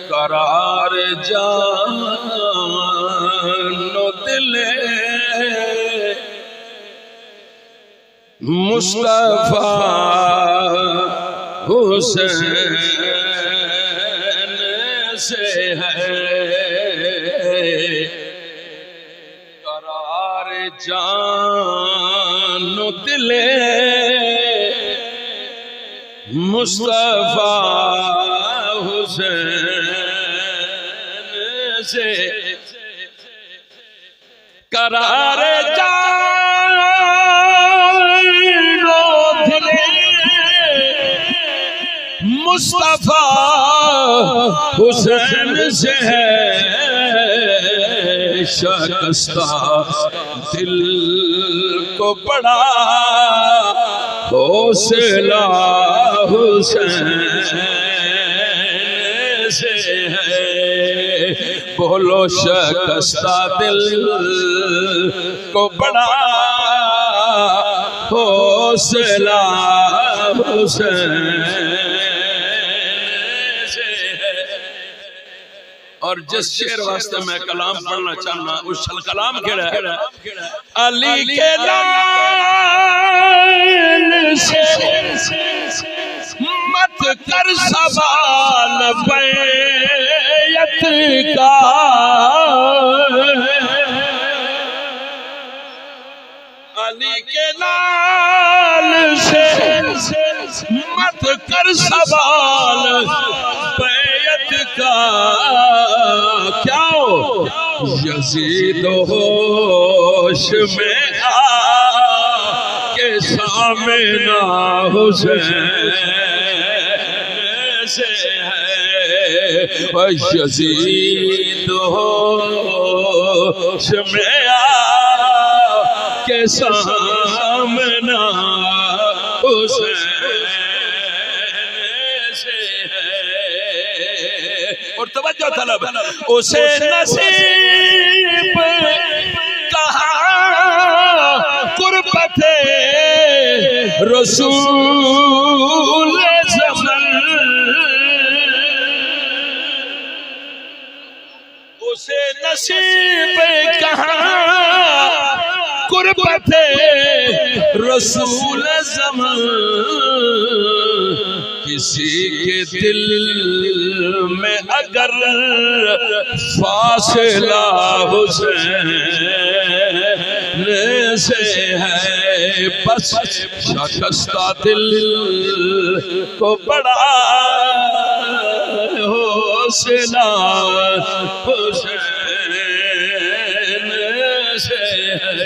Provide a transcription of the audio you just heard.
قرار جان و دل مصطفیٰ حسین سے ہے قرار جان و دل مصطفیٰ حسین سے قرار جان و دل مصطفیٰ حسین سے ہے شکستہ دل کو بڑا حوصلہ حسین سے ہے بولو شکستہ دل کو بڑا حوصلہ حسین سے ہے۔ اور جس شعر واسطے میں کلام پڑھنا چاہنا اس کلام کہڑا ہے علی کے لال سے مت کر سوال بیعت کا علی کے لال سے مت کر سوال بیعت کا کیا یزید ہوش میں آ کے سامنا حسین سے ہے یزید ہوش میں آ کے سامنا حسین سے ہے اور توجہ طلب اسے نصیب کہا قربت رسول زمن اسے نصیب کہا قربت رسول زمن کسی کے دل میں اگر فاصلہ حسین سے ہے بس شکستہ دل کو بڑا حوصلہ حسین سے ہے